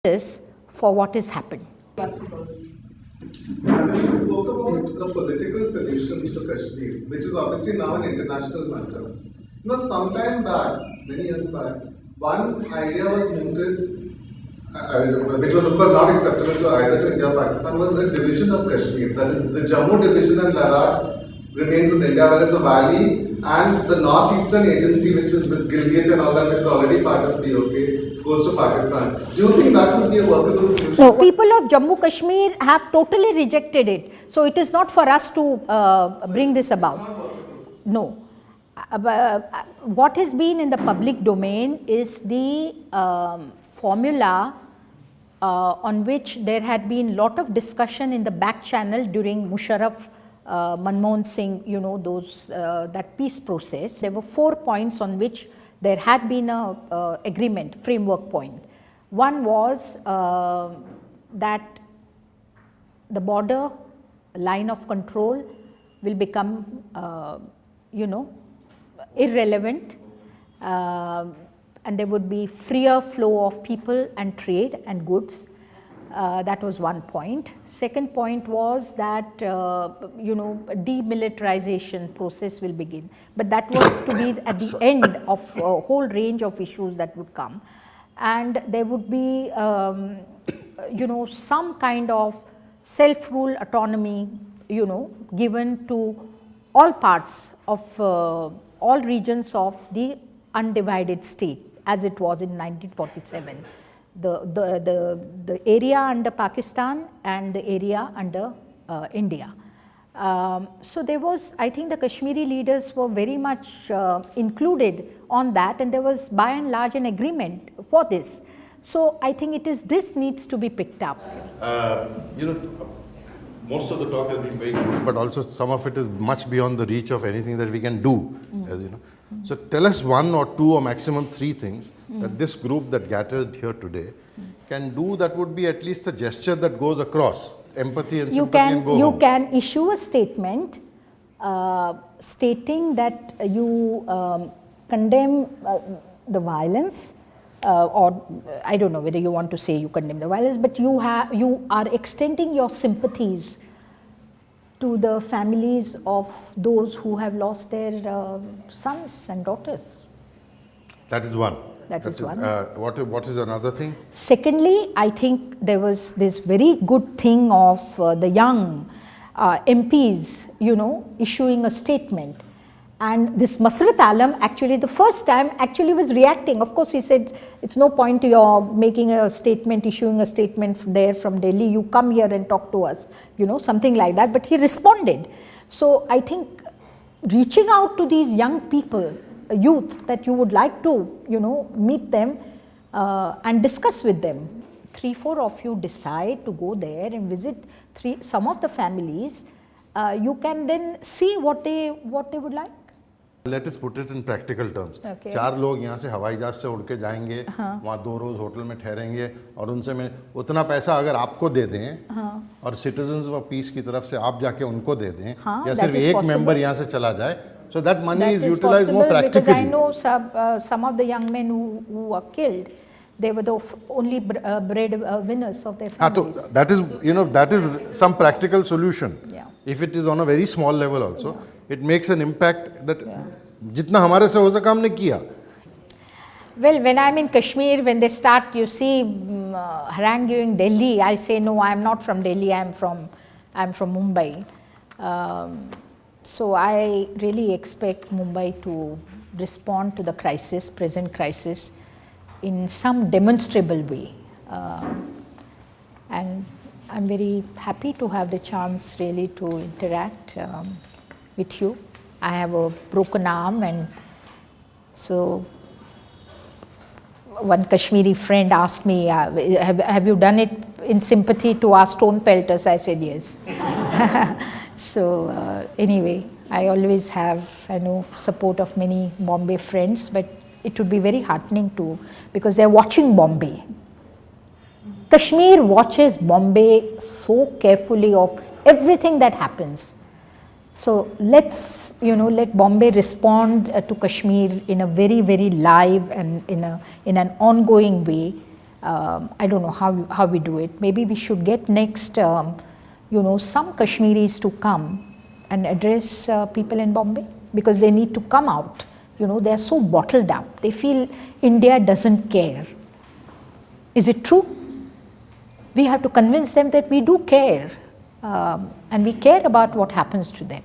this for what has happened. And you spoke about a political solution to Kashmir, which is obviously now an international matter. Sometime back, many years back, one idea was mooted, which was of course not acceptable to either to India or Pakistan, was the division of Kashmir. That is, the Jammu division and Ladakh remains with India, whereas the Valley and the northeastern agency, which is with Gilgit and all that, which is already part of POK, goes to Pakistan. Do you think that would be a workable solution? No, people of Jammu Kashmir have totally rejected it. So it is not for us to bring this about. No. What has been in the public domain is the formula on which there had been lot of discussion in the back channel during Musharraf, Manmohan Singh, that peace process. There were 4 points on which there had been a agreement, framework point. One was that the border line of control will become, irrelevant, and there would be freer flow of people and trade and goods. That was one point. Second point was that demilitarization process will begin, but that was to be at the end of a whole range of issues that would come, and there would be some kind of self-rule autonomy given to all parts of all regions of the undivided state as it was in 1947. The area under Pakistan and the area under India. So there was, I think the Kashmiri leaders were very much included on that, and there was by and large an agreement for this. So I think this needs to be picked up. Most of the talk has been very good, but also some of it is much beyond the reach of anything that we can do, as you know. So tell us 1 or 2 or maximum 3 things that this group that gathered here today can do that would be at least a gesture that goes across empathy and sympathy and go home. You can issue a statement stating that you condemn the violence, or I don't know whether you want to say you condemn the violence, but you are extending your sympathies to the families of those who have lost their sons and daughters. That is one. That is one. What is another thing? Secondly, I think there was this very good thing of the young MPs, issuing a statement. And this Masrat Alam actually the first time actually was reacting. Of course, he said, it's no point you're making a statement, issuing a statement there from Delhi, you come here and talk to us, something like that. But he responded. So I think reaching out to these young people, youth, that you would like to, meet them and discuss with them. 3-4 of you decide to go there and visit some of the families. You can then see what they would like. Let us put it in practical terms. Okay. 4 लोग यहाँ से हवाई जहाज से उड़ के जाएंगे, वहाँ 2 रोज होटल में ठहरेंगे और उनसे मैं उतना पैसा अगर आपको दे दें और सिटीजन्स ऑफ पीस की तरफ से आप जाके उनको दे दें या सिर्फ एक मेंबर यहाँ से चला जाए, so that money is utilized more practically. Because I know some of the young men who were killed, they were the only bread winners of their families. So that is some practical solution. Yeah. If it is on a very small level also, it makes an impact that जितना हमारे से हो सका हमने किया. Well, when I'm in Kashmir, when they start, you see, haranguing Delhi, I say, no, I'm not from Delhi, I'm from Mumbai. So I really expect Mumbai to respond to the present crisis, in some demonstrable way. And I'm very happy to have the chance really to interact with you. I have a broken arm, and so one Kashmiri friend asked me, have you done it in sympathy to our stone pelters? I said yes. So anyway, I always have, support of many Bombay friends, but it would be very heartening too, because they're watching Bombay. Kashmir watches Bombay so carefully of everything that happens. So let's, let Bombay respond to Kashmir in a very, very live and in an ongoing way, I don't know how we do it. Maybe we should get next, some Kashmiris to come and address people in Bombay, because they need to come out. They are so bottled up. They feel India doesn't care. Is it true? We have to convince them that we do care, and we care about what happens to them.